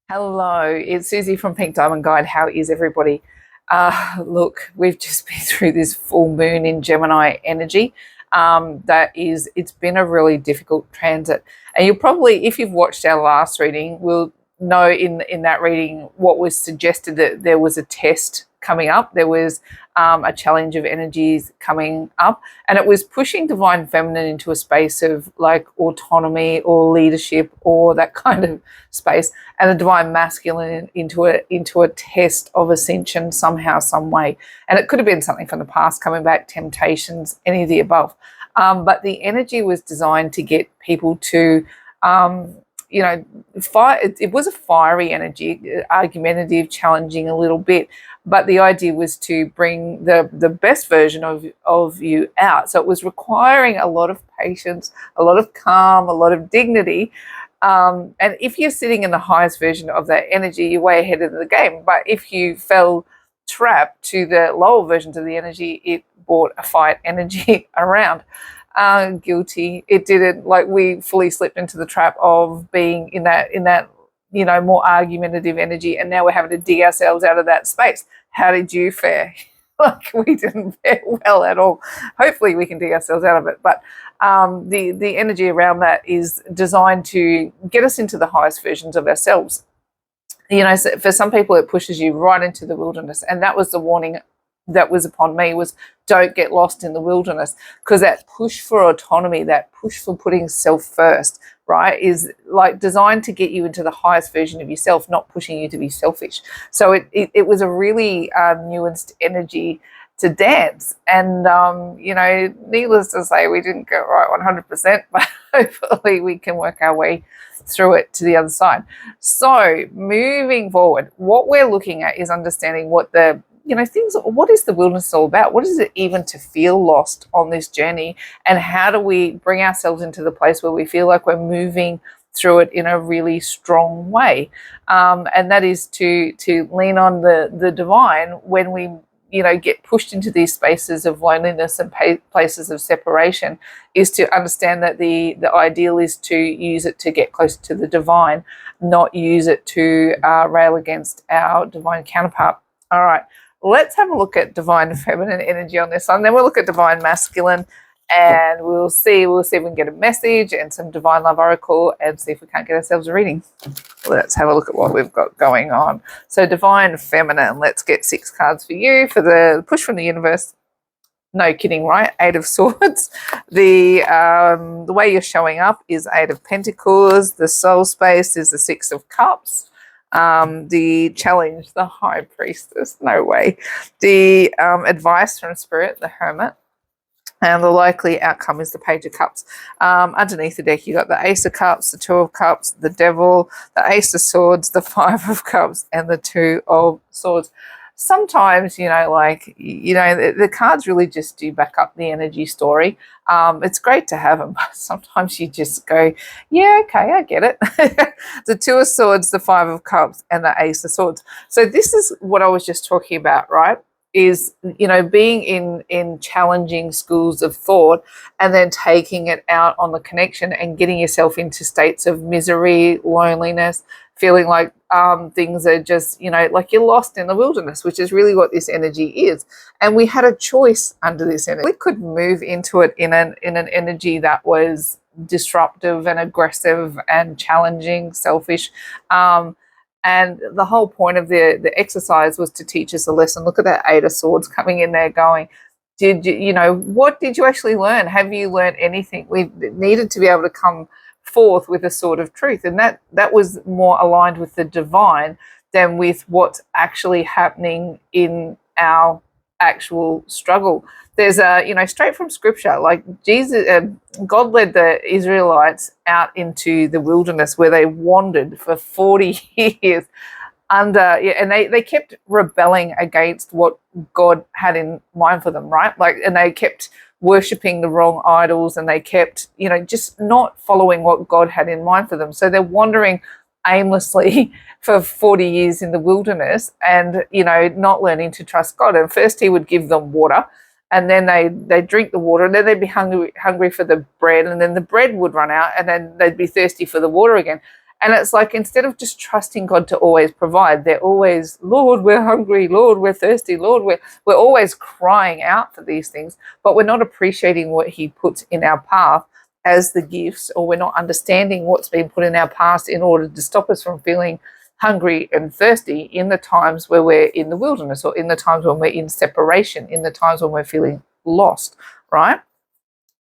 Hello, it's Susie from Pink Diamond Guide. How is everybody? Look, we've just been through this full moon in Gemini energy. It's been a really difficult transit. And you'll probably, if you've watched our last reading, will know in that reading what was suggested, that there was a test coming up. There was a challenge of energies coming up, and it was pushing divine feminine into a space of like autonomy or leadership or that kind of space, and the divine masculine into a test of ascension somehow, some way. And it could have been something from the past coming back, temptations, any of the above. But the energy was designed to get people to fire. It was a fiery energy, argumentative, challenging a little bit, but the idea was to bring the best version of you out. So it was requiring a lot of patience, a lot of calm, a lot of dignity. And if you're sitting in the highest version of that energy, you're way ahead of the game. But if you fell trap to the lower versions of the energy, it brought a fight energy around. Guilty. It didn't, like, we fully slipped into the trap of being in that more argumentative energy, and now we're having to dig ourselves out of that space. How did you fare? Like, we didn't fare well at all. Hopefully we can dig ourselves out of it, but the energy around that is designed to get us into the highest versions of ourselves. So for some people it pushes you right into the wilderness, and that was the warning that was upon me, was don't get lost in the wilderness, because that push for autonomy, that push for putting self first, right, is like designed to get you into the highest version of yourself, not pushing you to be selfish. So it was a really nuanced energy to dance. And needless to say, we didn't get right 100%, but hopefully we can work our way through it to the other side. So moving forward, what we're looking at is understanding what what is the wilderness all about? What is it even to feel lost on this journey? And how do we bring ourselves into the place where we feel like we're moving through it in a really strong way? And that is to lean on the divine when we get pushed into these spaces of loneliness and places of separation, is to understand that the ideal is to use it to get closer to the divine, not use it to rail against our divine counterpart. All right. Let's have a look at divine feminine energy on this one. Then we'll look at divine masculine, and we'll see if we can get a message and some divine love oracle, and see if we can't get ourselves a reading. Let's have a look at what we've got going on. So divine feminine, let's get 6 cards for you for the push from the universe. No kidding, right? 8 of Swords. The way you're showing up is 8 of Pentacles. The soul space is the 6 of Cups. The challenge, the High Priestess, no way. The advice from Spirit, the Hermit. And the likely outcome is the Page of Cups. Underneath the deck, you got the Ace of Cups, the 2 of Cups, the Devil, the Ace of Swords, the 5 of Cups, and the 2 of Swords. Sometimes, the cards really just do back up the energy story. It's great to have them, but sometimes you just go, yeah, okay, I get it. The 2 of Swords, the 5 of Cups, and the Ace of Swords. So this is what I was just talking about, right? Is, being in challenging schools of thought and then taking it out on the connection and getting yourself into states of misery, loneliness, feeling like things are just, like you're lost in the wilderness, which is really what this energy is. And we had a choice under this energy. We could move into it in an energy that was disruptive and aggressive and challenging, selfish. And the whole point of the exercise was to teach us a lesson. Look at that 8 of Swords coming in there going, what did you actually learn? Have you learned anything? We needed to be able to come forth with a sword of truth. And that was more aligned with the divine than with what's actually happening in our actual struggle. There's straight from scripture, like God led the Israelites out into the wilderness where they wandered for 40 years and they kept rebelling against what God had in mind for them, right? And they kept worshipping the wrong idols, and they kept, just not following what God had in mind for them. So they're wandering aimlessly for 40 years in the wilderness and, not learning to trust God. And first he would give them water, and then they drink the water, and then they'd be hungry for the bread, and then the bread would run out, and then they'd be thirsty for the water again. And it's like, instead of just trusting God to always provide, they're always, Lord, we're hungry, Lord, we're thirsty, Lord, we're always crying out for these things, but we're not appreciating what he puts in our path as the gifts, or we're not understanding what's been put in our past in order to stop us from feeling hungry and thirsty in the times where we're in the wilderness, or in the times when we're in separation, in the times when we're feeling lost, right?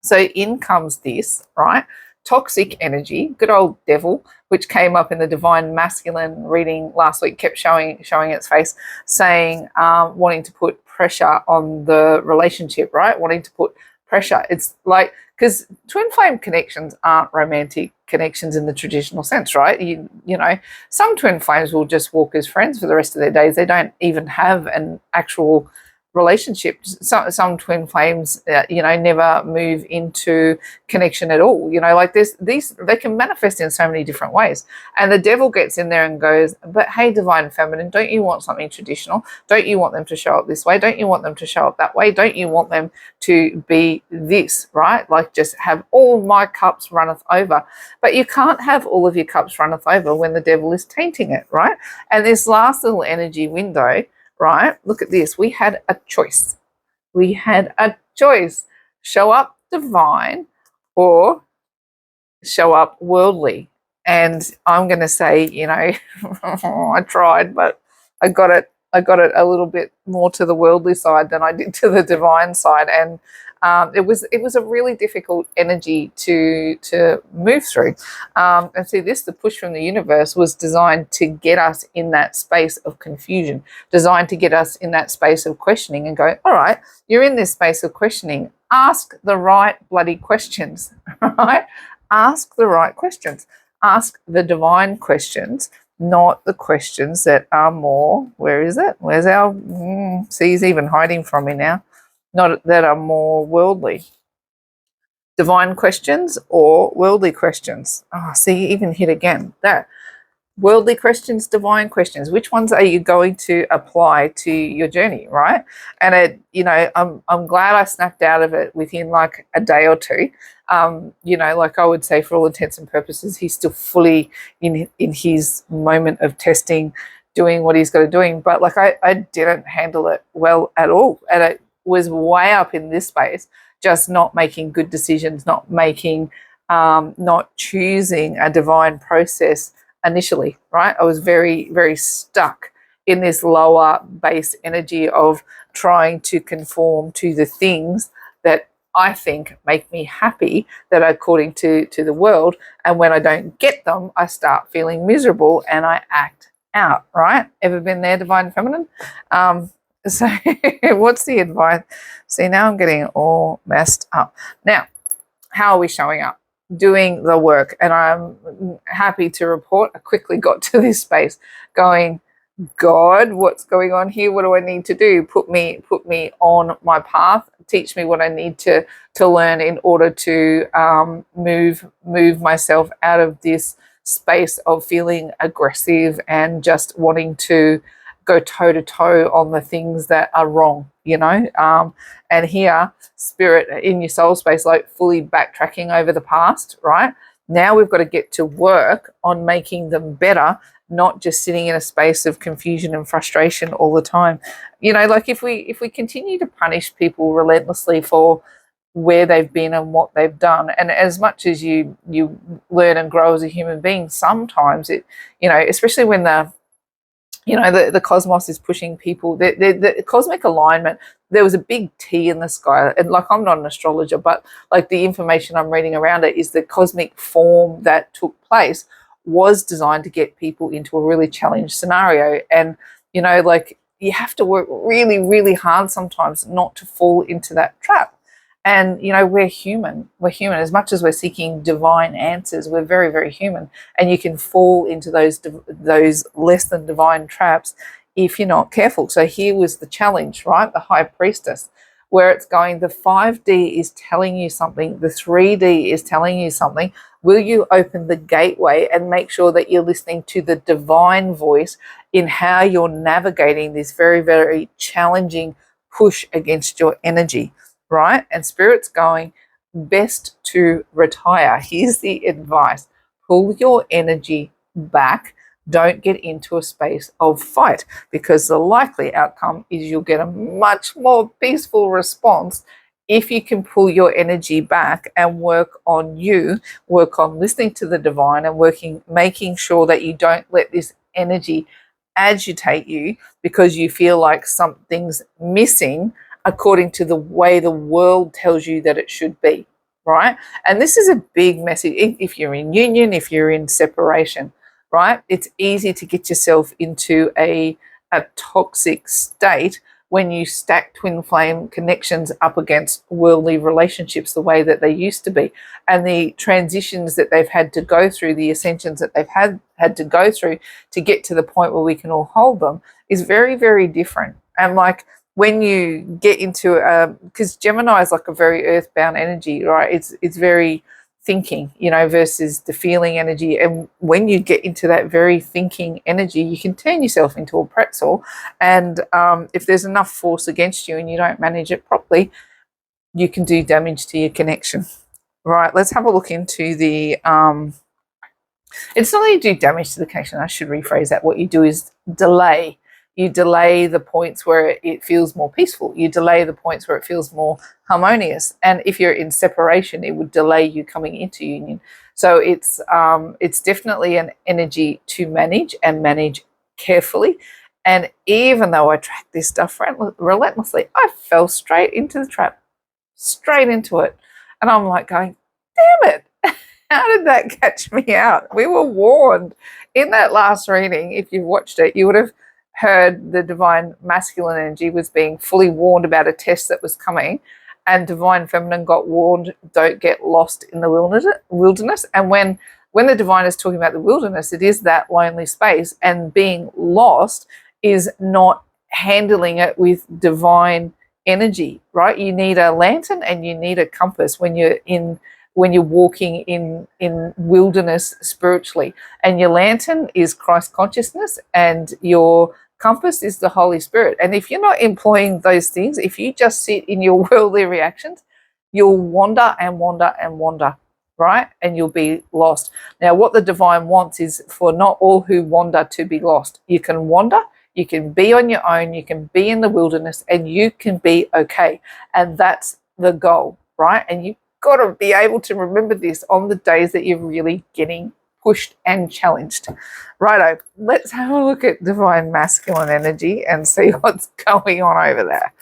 So in comes this, right? Toxic energy, good old devil, which came up in the divine masculine reading last week, kept showing its face, saying, wanting to put pressure on the relationship, right? Wanting to put pressure. It's like, because twin flame connections aren't romantic connections in the traditional sense, right? You know, some twin flames will just walk as friends for the rest of their days. They don't even have an actual relationship. Some twin flames, you know, never move into connection at all. You know, like these, they can manifest in so many different ways. And the devil gets in there and goes, but hey, divine feminine, don't you want something traditional? Don't you want them to show up this way? Don't you want them to show up that way? Don't you want them to be this, right? Like, just have all my cups runneth over. But you can't have all of your cups runneth over when the devil is tainting it, right? And this last little energy window, right? Look at this. We had a choice. We had a choice. Show up divine or show up worldly. And I'm going to say, you know, I tried, but I got it a little bit more to the worldly side than I did to the divine side. And it was a really difficult energy to move through. And see, the push from the universe was designed to get us in that space of confusion, designed to get us in that space of questioning and go, all right, you're in this space of questioning. Ask the right bloody questions, right? Ask the right questions. Ask the divine questions, not the questions that are more, where is it? Where's our, see, he's even hiding from me now. Not that are more worldly. Divine questions or worldly questions. Oh, see, even hit again. That. Worldly questions, divine questions. Which ones are you going to apply to your journey, right? And it, you know, I'm glad I snapped out of it within like a day or two. You know, like I would say, for all intents and purposes, he's still fully in his moment of testing, doing what he's got to doing. But like I didn't handle it well at all, and it was way up in this space, just not making good decisions, not choosing a divine process initially, right? I was very, very stuck in this lower base energy of trying to conform to the things that I think make me happy, that are according to the world. And when I don't get them, I start feeling miserable and I act out, right? Ever been there, divine feminine? So what's the advice? See, now I'm getting all messed up. Now, how are we showing up? Doing the work. And I'm happy to report I quickly got to this space going, God, what's going on here? What do I need to do? Put me on my path. Teach me what I need to learn in order to move myself out of this space of feeling aggressive and just wanting to go toe to toe on the things that are wrong, you know. And here, spirit in your soul space, like fully backtracking over the past, right? Now we've got to get to work on making them better, not just sitting in a space of confusion and frustration all the time. You know, like if we continue to punish people relentlessly for where they've been and what they've done, and as much as you learn and grow as a human being, sometimes it, you know, especially when the cosmos is pushing people, the cosmic alignment, there was a big T in the sky. And like, I'm not an astrologer, but like the information I'm reading around it is the cosmic form that took place was designed to get people into a really challenged scenario. And, you know, like you have to work really, really hard sometimes not to fall into that trap. And, you know, we're human. We're human. As much as we're seeking divine answers, we're very, very human. And you can fall into those less than divine traps if you're not careful. So here was the challenge, right? The high priestess, where it's going, the 5D is telling you something, the 3D is telling you something. Will you open the gateway and make sure that you're listening to the divine voice in how you're navigating this very, very challenging push against your energy? Right? And spirit's going, best to retire. Here's the advice. Pull your energy back. Don't get into a space of fight, because the likely outcome is you'll get a much more peaceful response if you can pull your energy back and work on you, work on listening to the divine, and making sure that you don't let this energy agitate you because you feel like something's missing according to the way the world tells you that it should be, right? And this is a big message. If you're in union, if you're in separation, right? It's easy to get yourself into a toxic state when you stack twin flame connections up against worldly relationships the way that they used to be, and the transitions that they've had to go through, the ascensions that they've had to go through to get to the point where we can all hold them is very, very different. And like when you get into because Gemini is like a very earthbound energy, right? It's very thinking, versus the feeling energy. And when you get into that very thinking energy, you can turn yourself into a pretzel. And if there's enough force against you and you don't manage it properly, you can do damage to your connection. Right, let's have a look into the it's not that you do damage to the connection. I should rephrase that. What you do is delay. You delay the points where it feels more peaceful. You delay the points where it feels more harmonious. And if you're in separation, it would delay you coming into union. So it's definitely an energy to manage, and manage carefully. And even though I tracked this stuff relentlessly, I fell straight into the trap, straight into it. And I'm like going, damn it. How did that catch me out? We were warned in that last reading. If you watched it, you would have heard the divine masculine energy was being fully warned about a test that was coming, and divine feminine got warned, don't get lost in the wilderness. And when the divine is talking about the wilderness, it is that lonely space, and being lost is not handling it with divine energy, right? You need a lantern and you need a compass when you're walking in wilderness spiritually. And your lantern is Christ consciousness, and your compass is the Holy Spirit. And if you're not employing those things, if you just sit in your worldly reactions, you'll wander and wander and wander, right? And you'll be lost. Now, what the divine wants is for not all who wander to be lost. You can wander, you can be on your own, you can be in the wilderness, and you can be okay. And that's the goal, right? And you got to be able to remember this on the days that you're really getting pushed and challenged. Righto, let's have a look at divine masculine energy and see what's going on over there.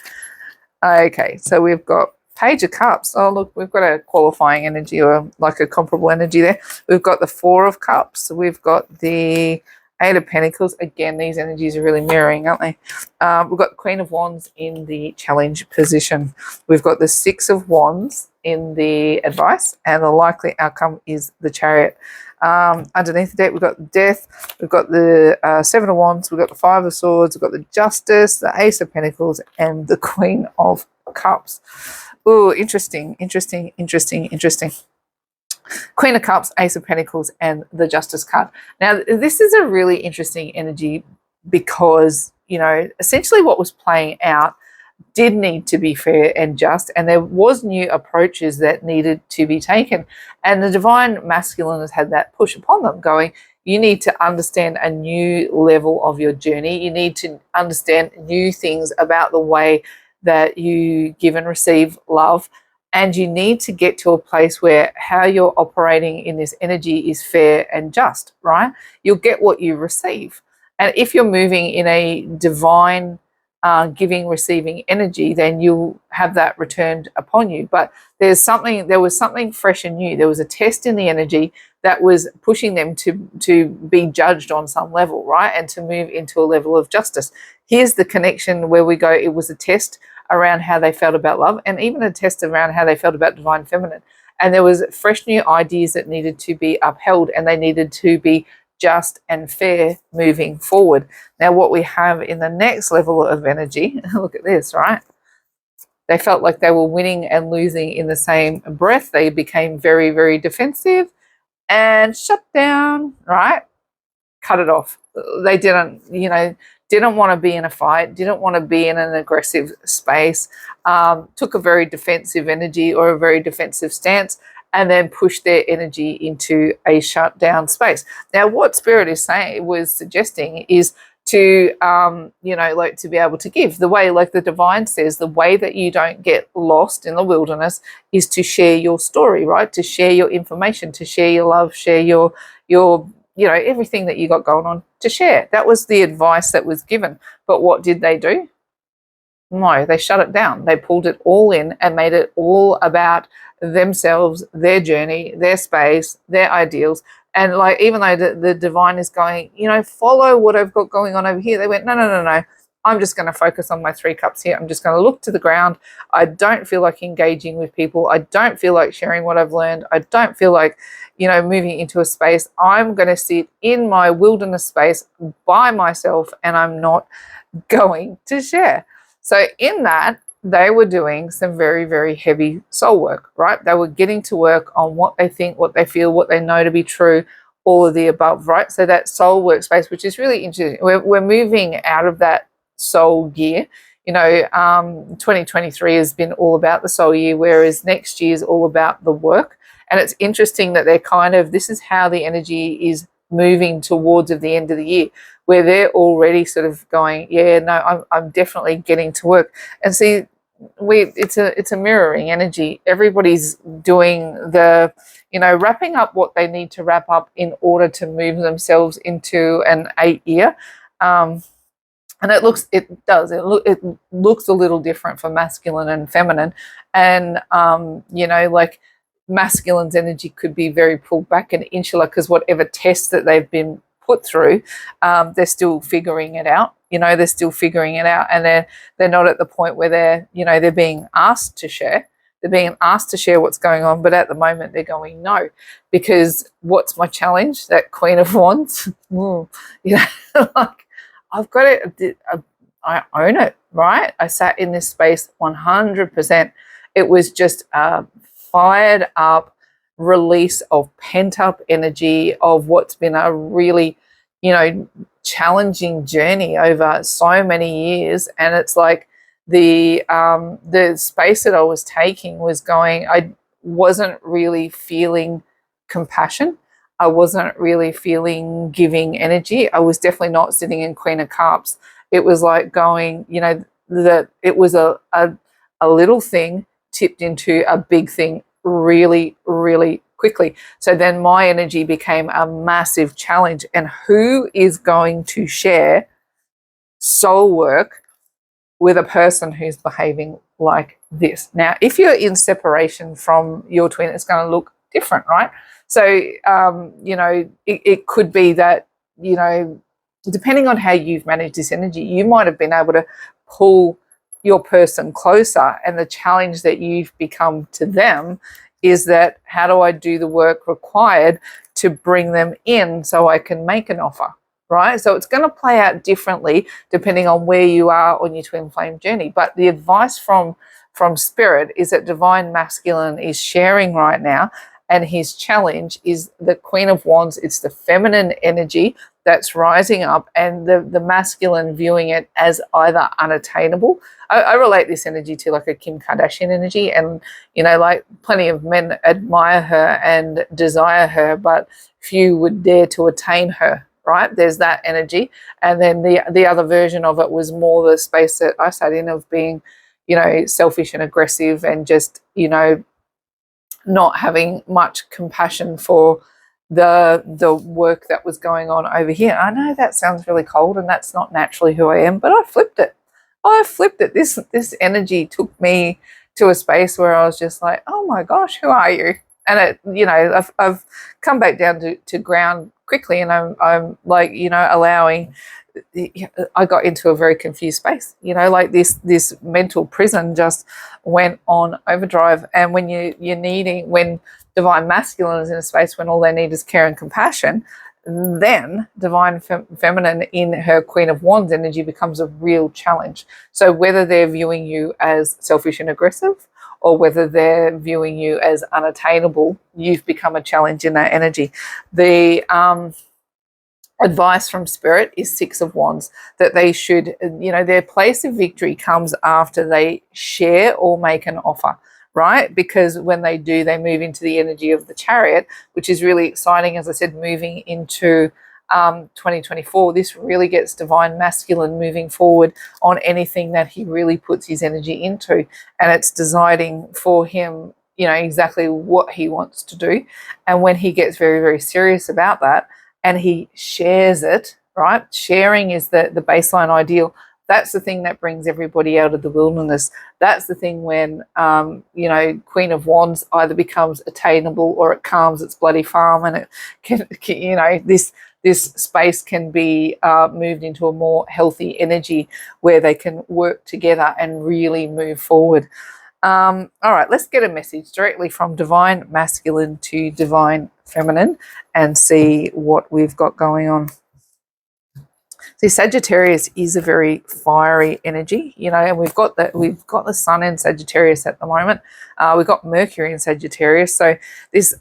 Okay, so we've got Page of Cups. Oh, look, we've got a qualifying energy, or like a comparable energy there. We've got the Four of Cups. We've got the Eight of Pentacles. Again, these energies are really mirroring, aren't they? We've got the Queen of Wands in the challenge position. We've got the Six of Wands in the advice, and the likely outcome is the Chariot. Underneath the deck, we've got Death, we've got the Seven of Wands, we've got the Five of Swords, we've got the Justice, the Ace of Pentacles, and the Queen of Cups. Ooh, interesting. Queen of Cups, Ace of Pentacles, and the Justice card. Now, this is a really interesting energy because, essentially what was playing out did need to be fair and just, and there was new approaches that needed to be taken. And the divine masculine has had that push upon them, going, you need to understand a new level of your journey. You need to understand new things about the way that you give and receive love. And you need to get to a place where how you're operating in this energy is fair and just, right? You'll get what you receive. And if you're moving in a divine giving, receiving energy, then you'll have that returned upon you. But there was something fresh and new. There was a test in the energy that was pushing them to be judged on some level, right? And to move into a level of justice. Here's the connection where we go, it was a test around how they felt about love, and even a test around how they felt about divine feminine. And there was fresh new ideas that needed to be upheld, and they needed to be just and fair moving forward. Now, what we have in the next level of energy, look at this, right? They felt like they were winning and losing in the same breath. They became very, very defensive and shut down, right? Cut it off. They didn't want to be in a fight, didn't want to be in an aggressive space, took a very defensive energy or a very defensive stance, and then push their energy into a shut down space. Now, what Spirit is saying, was suggesting, is to like to be able to give the way, like the divine says, the way that you don't get lost in the wilderness is to share your story, right? To share your information, to share your love, share your everything that you got going on, to share. That was the advice that was given. But what did they do? No, they shut it down. They pulled it all in and made it all about themselves, their journey, their space, their ideals. And like, even though the divine is going, follow what I've got going on over here, they went, no. I'm just going to focus on my 3 cups here. I'm just going to look to the ground. I don't feel like engaging with people. I don't feel like sharing what I've learned. I don't feel like, moving into a space. I'm going to sit in my wilderness space by myself, and I'm not going to share. So in that, they were doing some very, very heavy soul work, right? They were getting to work on what they think, what they feel, what they know to be true, all of the above, right? So that soul workspace, which is really interesting. We're moving out of that soul year. 2023 has been all about the soul year, whereas next year is all about the work. And it's interesting that they're this is how the energy is moving towards at the end of the year, where they're already sort of going, yeah, no, I'm definitely getting to work. And see, it's a mirroring energy. Everybody's doing the, wrapping up what they need to wrap up in order to move themselves into an 8-year. And it looks a little different for masculine and feminine. And, like masculine's energy could be very pulled back and insular, because whatever test that they've been put through, they're still figuring it out. They're still figuring it out, and they're not at the point where they're being asked to share. They're being asked to share what's going on, but at the moment they're going no, because what's my challenge? That Queen of Wands, like I've got it. I own it, right? I sat in this space 100%. It was just a fired up release of pent up energy of what's been a really, challenging journey over so many years. And it's like the space that I was taking was going, I wasn't really feeling compassion. I wasn't really feeling giving energy. I was definitely not sitting in Queen of Cups. It was like going, that it was a little thing tipped into a big thing really, really quickly. So then my energy became a massive challenge. And who is going to share soul work with a person who's behaving like this? Now, if you're in separation from your twin, it's going to look different, right? So, it could be that, depending on how you've managed this energy, you might have been able to pull your person closer, and the challenge that you've become to them is that, how do I do the work required to bring them in so I can make an offer, right? So it's going to play out differently depending on where you are on your twin flame journey. But the advice from Spirit is that divine masculine is sharing right now, and his challenge is the Queen of Wands. It's the feminine energy that's rising up, and the masculine viewing it as either unattainable. I relate this energy to like a Kim Kardashian energy, and like plenty of men admire her and desire her, but few would dare to attain her, right? There's that energy. And then the other version of it was more the space that I sat in of being, selfish and aggressive, and just, not having much compassion for the work that was going on over here. I know that sounds really cold, and that's not naturally who I am, but I flipped it. This energy took me to a space where I was just like, oh my gosh, who are you? And I've come back down to ground quickly, and I'm like, allowing. I got into a very confused space, like this mental prison just went on overdrive. And when when divine masculine is in a space when all they need is care and compassion, then divine feminine in her Queen of Wands energy becomes a real challenge. So whether they're viewing you as selfish and aggressive, or whether they're viewing you as unattainable, you've become a challenge in that energy. The advice from Spirit is 6 of Wands, that they should, their place of victory comes after they share or make an offer, right? Because when they do, they move into the energy of the chariot, which is really exciting. As I said, moving into 2024, this really gets divine masculine moving forward on anything that he really puts his energy into. And it's deciding for him, you know, exactly what he wants to do. And when he gets very, very serious about that and he shares it, right? Sharing is the baseline ideal. That's the thing that brings everybody out of the wilderness. That's the thing when, you know, Queen of Wands either becomes attainable or it calms its bloody farm, and it can you know, this space can be moved into a more healthy energy where they can work together and really move forward. All right, let's get a message directly from divine masculine to divine feminine and see what we've got going on. See, Sagittarius is a very fiery energy, you know, and we've got the sun in Sagittarius at the moment. We've got Mercury in Sagittarius, so this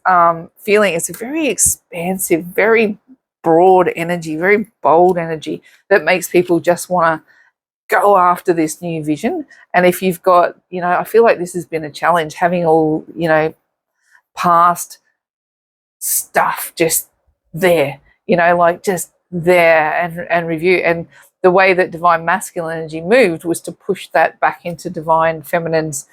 feeling is a very expansive, very broad energy, very bold energy that makes people just want to go after this new vision. And if you've got, you know, I feel like this has been a challenge, having all, you know, past stuff just there, you know, like just there and review. And the way that divine masculine energy moved was to push that back into divine feminine's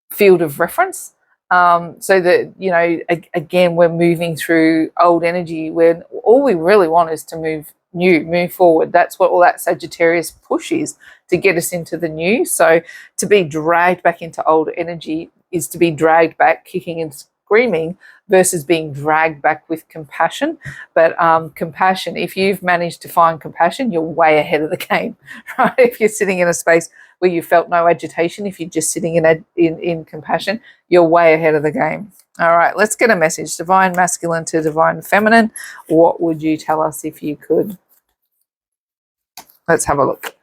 field of reference. So that, you know, again, we're moving through old energy where all we really want is to move forward. That's what all that Sagittarius push is, to get us into the new. So to be dragged back into old energy is to be dragged back kicking and screaming versus being dragged back with compassion. But compassion, if you've managed to find compassion, you're way ahead of the game, right? If you're sitting in a space where you felt no agitation, if you're just sitting in compassion, you're way ahead of the game. All right, let's get a message. Divine masculine to divine feminine. What would you tell us if you could? Let's have a look.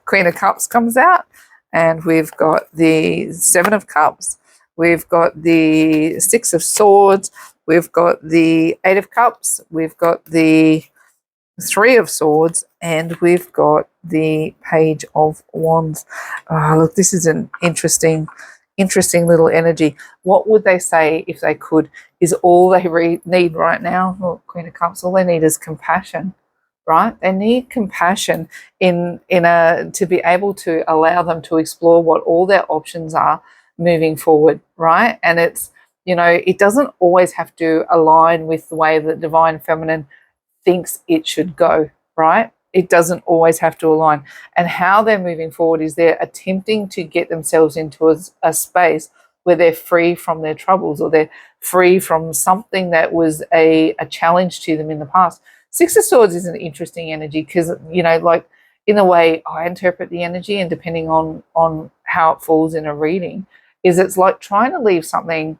Queen of Cups comes out, and we've got the Seven of Cups. We've got the Six of Swords. We've got the Eight of Cups. We've got the Three of Swords, and we've got the Page of Wands. Oh, look, this is an interesting little energy. What would they say if they could? Is all they need right now, look, Queen of Cups, all they need is compassion, right? They need compassion to be able to allow them to explore what all their options are moving forward, right? And it's, you know, it doesn't always have to align with the way that divine feminine thinks it should go, right? It doesn't always have to align. And how they're moving forward is they're attempting to get themselves into a space where they're free from their troubles, or they're free from something that was a challenge to them in the past. Six of Swords is an interesting energy because, you know, like in the way I interpret the energy, and depending on how it falls in a reading, is it's like trying to leave something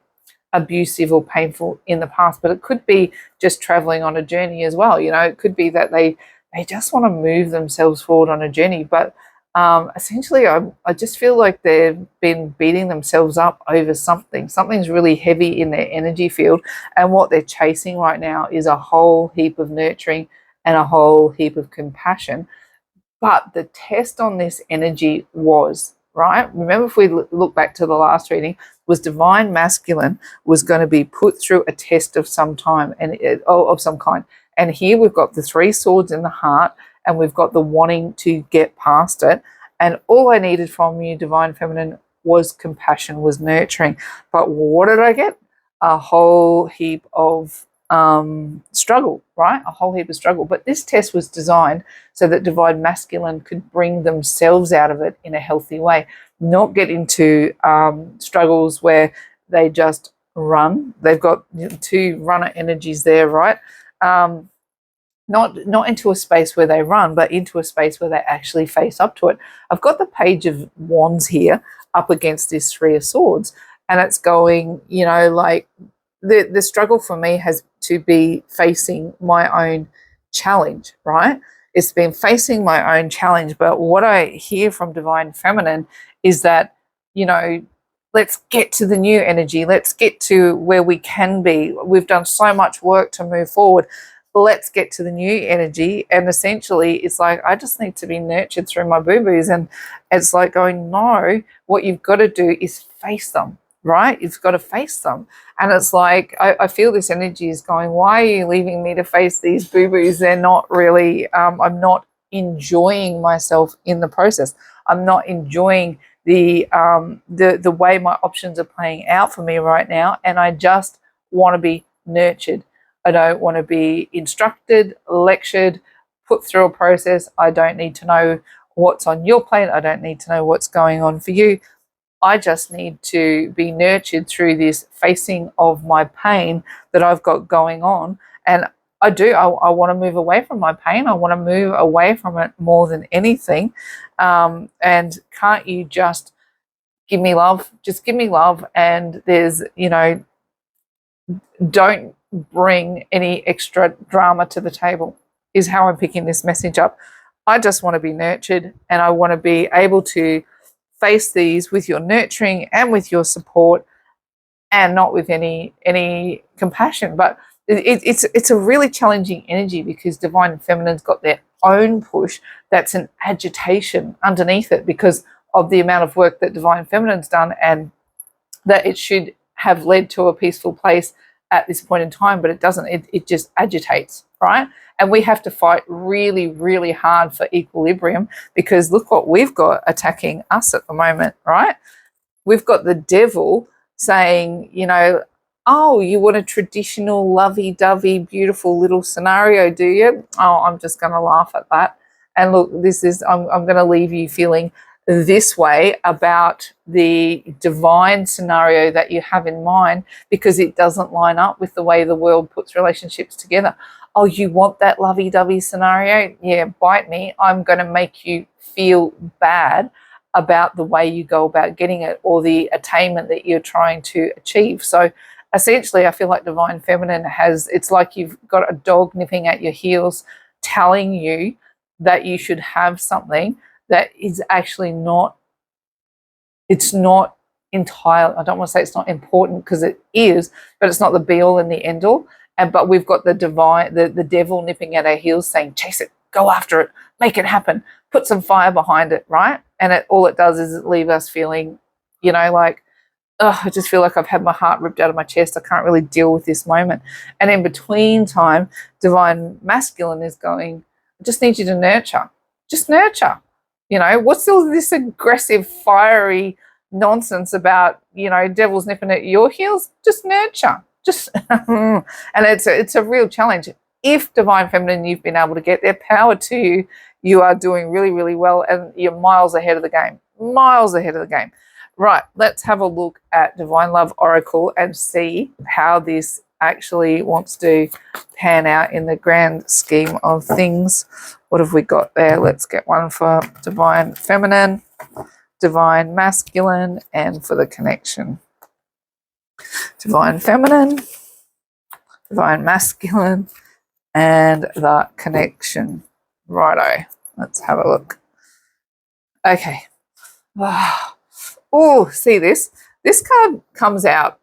abusive or painful in the past, but it could be just traveling on a journey as well. You know, it could be that they just want to move themselves forward on a journey, but essentially I just feel like they've been beating themselves up over something's really heavy in their energy field, and what they're chasing right now is a whole heap of nurturing and a whole heap of compassion. But the test on this energy was, right, remember, if we look back to the last reading, was divine masculine was going to be put through a test of some time and of some kind. And here we've got the Three Swords in the heart, and we've got the wanting to get past it. And all I needed from you, divine feminine, was compassion, was nurturing. But what did I get? A whole heap of struggle, right? A whole heap of struggle. But this test was designed so that divine masculine could bring themselves out of it in a healthy way, not get into struggles where they just run. They've got two runner energies there, right? Not into a space where they run, but into a space where they actually face up to it. I've got the Page of Wands here up against this Three of Swords, and it's going, you know, like the struggle for me has to be facing my own challenge, right? It's been facing my own challenge. But what I hear from divine feminine is that, you know, let's get to the new energy. Let's get to where we can be. We've done so much work to move forward. let's get to the new energy. And essentially it's like, I just need to be nurtured through my boo-boos. And it's like going, no, what you've got to do is face them, right? You've got to face them. And it's like, I feel this energy is going, why are you leaving me to face these boo-boos? They're not really, I'm not enjoying myself in the process. I'm not enjoying the way my options are playing out for me right now. And I just want to be nurtured. I don't want to be instructed, lectured, put through a process. I don't need to know what's on your plate. I don't need to know what's going on for you. I just need to be nurtured through this facing of my pain that I've got going on. And I want to move away from my pain. I want to move away from it more than anything. And can't you just give me love? Just give me love. And there's, don't bring any extra drama to the table, is how I'm picking this message up. I just want to be nurtured, and I want to be able to face these with your nurturing and with your support, and not with any compassion. But it's a really challenging energy, because Divine Feminine's got their own push that's an agitation underneath it, because of the amount of work that Divine Feminine's done, and that it should have led to a peaceful place at this point in time, but it doesn't. It just agitates, right? And we have to fight really, really hard for equilibrium, because look what we've got attacking us at the moment, right? We've got the devil saying, oh, you want a traditional lovey-dovey, beautiful little scenario, do you? Oh, I'm just going to laugh at that. And look, I'm going to leave you feeling this way about the divine scenario that you have in mind, because it doesn't line up with the way the world puts relationships together. Oh, you want that lovey-dovey scenario? Yeah, bite me. I'm going to make you feel bad about the way you go about getting it, or the attainment that you're trying to achieve. So essentially, I feel like Divine Feminine it's like you've got a dog nipping at your heels, telling you that you should have something that is actually not, it's not entirely, I don't want to say it's not important, because it is, but it's not the be all and the end all. But we've got the devil nipping at our heels saying, chase it, go after it, make it happen, put some fire behind it, right? And all it does is leave us feeling, like, oh, I just feel like I've had my heart ripped out of my chest. I can't really deal with this moment. And in between time, Divine Masculine is going, I just need you to nurture. Just nurture. What's all this aggressive, fiery nonsense about, devil's nipping at your heels? Just nurture. Just, and it's a real challenge. If Divine Feminine, you've been able to get there, power to you. You are doing really, really well, and you're miles ahead of the game. Miles ahead of the game. Right, let's have a look at Divine Love Oracle and see how this actually wants to pan out in the grand scheme of things. What have we got there? Let's get one for Divine Feminine, Divine Masculine, and for the connection. Divine Feminine, Divine Masculine, and the connection. Righto, let's have a look. Okay. Oh, see this? This card comes out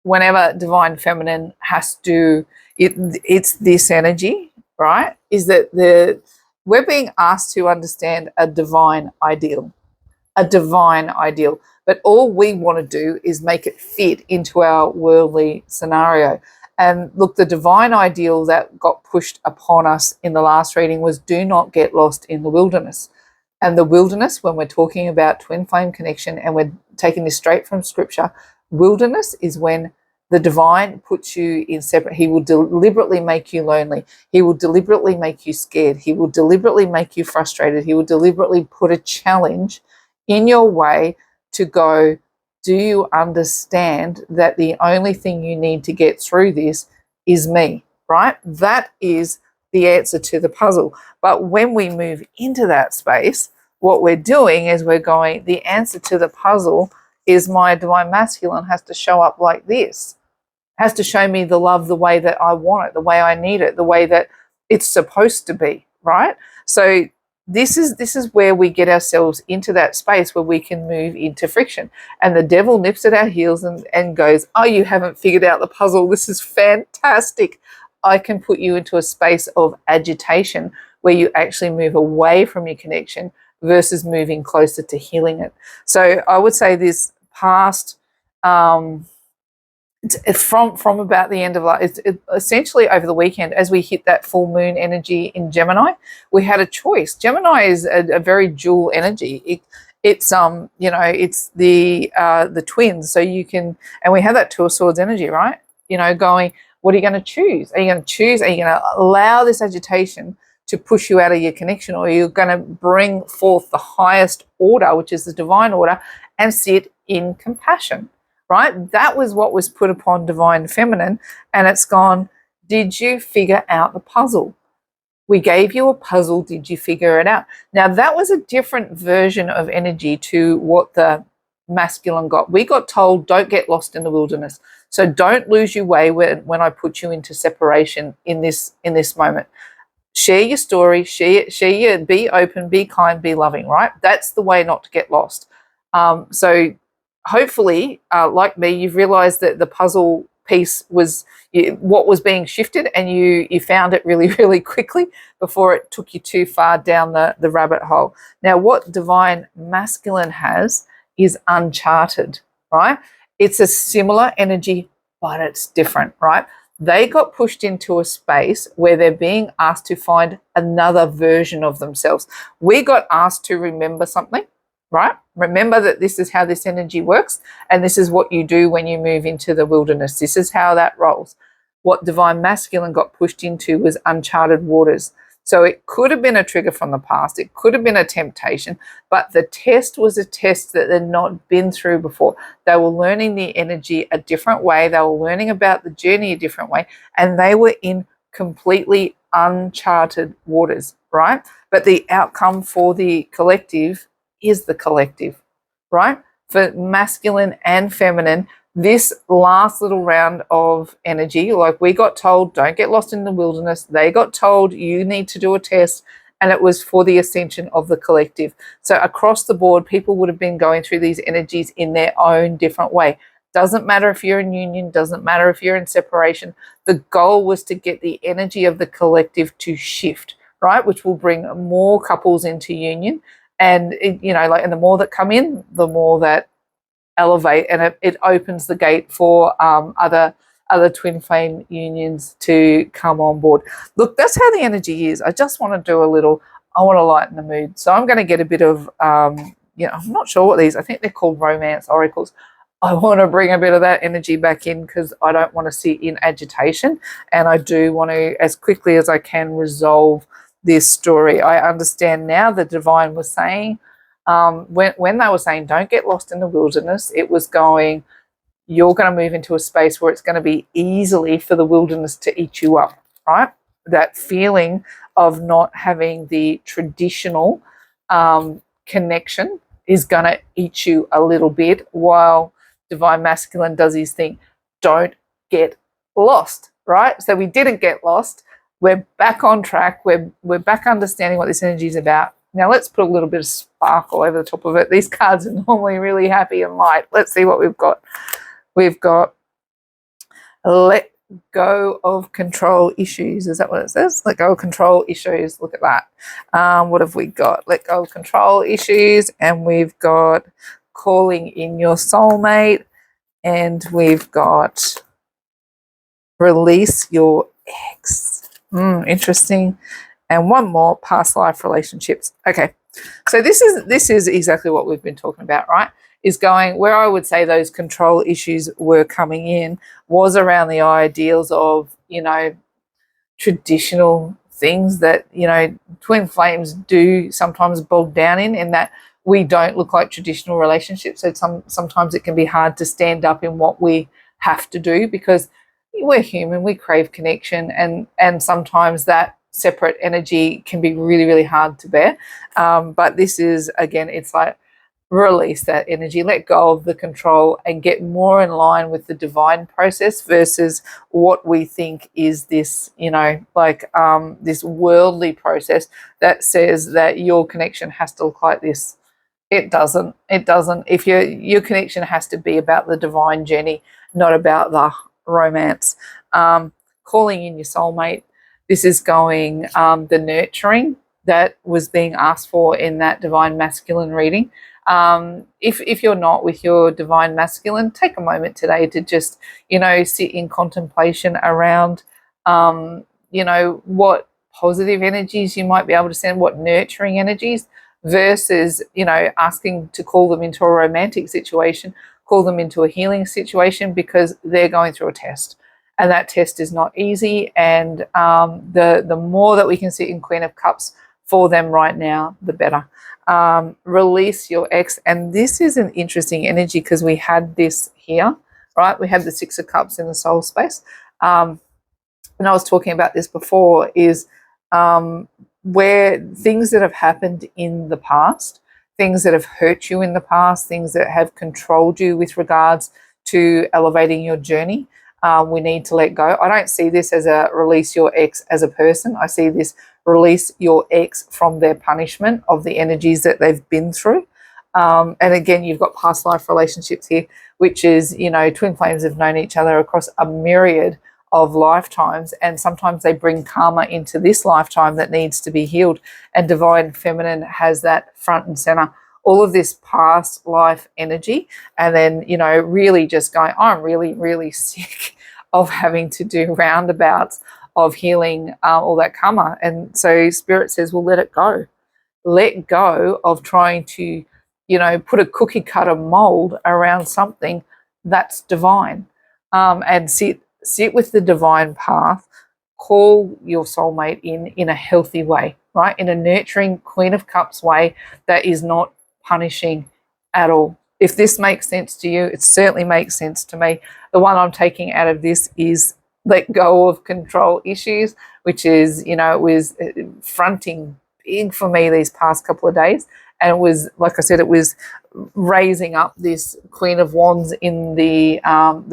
whenever Divine Feminine has to, it's this energy, right? Is that we're being asked to understand a divine ideal. But all we want to do is make it fit into our worldly scenario. And look, the divine ideal that got pushed upon us in the last reading was, do not get lost in the wilderness. And the wilderness, when we're talking about twin flame connection, and we're taking this straight from scripture, wilderness is when the divine puts you in separate. He will deliberately make you lonely. He will deliberately make you scared. He will deliberately make you frustrated. He will deliberately put a challenge in your way to go, do you understand that the only thing you need to get through this is me, right? That is the answer to the puzzle. But when we move into that space, what we're doing is we're going, the answer to the puzzle is my Divine Masculine has to show up like this, has to show me the love the way that I want it, the way I need it, the way that it's supposed to be, right? So this is where we get ourselves into that space where we can move into friction. And the devil nips at our heels and goes, oh, you haven't figured out the puzzle. This is fantastic. I can put you into a space of agitation where you actually move away from your connection versus moving closer to healing it. So I would say this past from about the end of essentially over the weekend, as we hit that full moon energy in Gemini, we had a choice. Gemini is a very dual energy. It's it's the twins. So you can, and we have that Two of Swords energy, right? Going, what are you going to choose? Are you going to choose? Are you going to allow this agitation to push you out of your connection, or you're going to bring forth the highest order, which is the divine order, and sit in compassion? Right? That was what was put upon divine feminine, and it's gone, did you figure out the puzzle? We gave you a puzzle, did you figure it out? Now, that was a different version of energy to what the masculine got. We got told, don't get lost in the wilderness. So don't lose your way when I put you into separation in this moment. Share your story, share your, be open, be kind, be loving, right? That's the way not to get lost. So hopefully, like me, you've realized that the puzzle piece was what was being shifted, and you found it really, really quickly before it took you too far down the rabbit hole. Now, what divine masculine has is uncharted, right? It's a similar energy, but it's different, right? They got pushed into a space where they're being asked to find another version of themselves. We got asked to remember something, right? Remember that this is how this energy works, and this is what you do when you move into the wilderness. This is how that rolls. What divine masculine got pushed into was uncharted waters. So it could have been a trigger from the past. It could have been a temptation, but the test was a test that they'd not been through before. They were learning the energy a different way. They were learning about the journey a different way, and they were in completely uncharted waters, right? But the outcome for the collective is the collective, right? For masculine and feminine, this last little round of energy, like we got told, don't get lost in the wilderness. They got told, you need to do a test, and it was for the ascension of the collective. So across the board, people would have been going through these energies in their own different way. Doesn't matter if you're in union, doesn't matter if you're in separation. The goal was to get the energy of the collective to shift, right? Which will bring more couples into union. And, and the more that come in, the more that elevate, and it opens the gate for other twin flame unions to come on board. Look, that's how the energy is. I just want to do I want to lighten the mood. So I'm going to get a bit of, I'm not sure what these, I think they're called romance oracles. I want to bring a bit of that energy back in because I don't want to sit in agitation, and I do want to, as quickly as I can, resolve this story. I understand now the divine was saying, when they were saying don't get lost in the wilderness, it was going, you're going to move into a space where it's going to be easily for the wilderness to eat you up, right? That feeling of not having the traditional connection is going to eat you a little bit, while divine masculine does his thing. Don't get lost, right? So we didn't get lost. We're back on track. We're back understanding what this energy is about. Now let's put a little bit of sparkle over the top of it. These cards are normally really happy and light. Let's see what we've got. We've got let go of control issues. Is that what it says? Let go of control issues. Look at that. What have we got? Let go of control issues. And we've got calling in your soulmate. And we've got release your ex. Interesting. And one more, past life relationships. Okay, so this is exactly what we've been talking about, right? Is going where I would say those control issues were coming in was around the ideals of, traditional things that, twin flames do sometimes bog down in that we don't look like traditional relationships. So sometimes it can be hard to stand up in what we have to do because we're human, we crave connection, and sometimes that separate energy can be really, really hard to bear. But this is, again, it's like release that energy, let go of the control, and get more in line with the divine process versus what we think is this, this worldly process that says that your connection has to look like this. It doesn't. If your connection has to be about the divine journey, not about the romance. calling in your soulmate. This is going the nurturing that was being asked for in that divine masculine reading. If you're not with your divine masculine, take a moment today to just, sit in contemplation around, what positive energies you might be able to send, what nurturing energies, versus, asking to call them into a romantic situation, call them into a healing situation, because they're going through a test. And that test is not easy. And the more that we can sit in Queen of Cups for them right now, the better. Release your ex. And this is an interesting energy because we had this here, right? We had the Six of Cups in the soul space. And I was talking about this before, is where things that have happened in the past, things that have hurt you in the past, things that have controlled you with regards to elevating your journey, we need to let go. I don't see this as a release your ex as a person. I see this release your ex from their punishment of the energies that they've been through. And again, you've got past life relationships here, which is, twin flames have known each other across a myriad of lifetimes, and sometimes they bring karma into this lifetime that needs to be healed. And divine feminine has that front and center, all of this past life energy, and then, really just going, I'm really, really sick of having to do roundabouts of healing all that karma. And so Spirit says, well, let it go. Let go of trying to, put a cookie cutter mold around something that's divine, and sit with the divine path. Call your soulmate in a healthy way, right? In a nurturing Queen of Cups way that is not punishing at all. If this makes sense to you, it certainly makes sense to me. The one I'm taking out of this is let go of control issues, which is, it was fronting big for me these past couple of days. And it was, like I said, it was raising up this Queen of Wands in the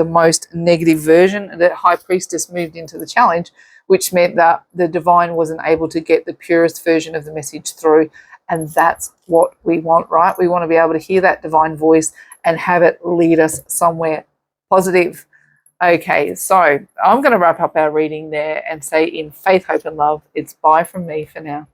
most negative version. The High Priestess moved into the challenge, which meant that the divine wasn't able to get the purest version of the message through. And that's what we want, right? We want to be able to hear that divine voice and have it lead us somewhere positive. Okay, so I'm going to wrap up our reading there and say, in faith, hope, and love, it's bye from me for now.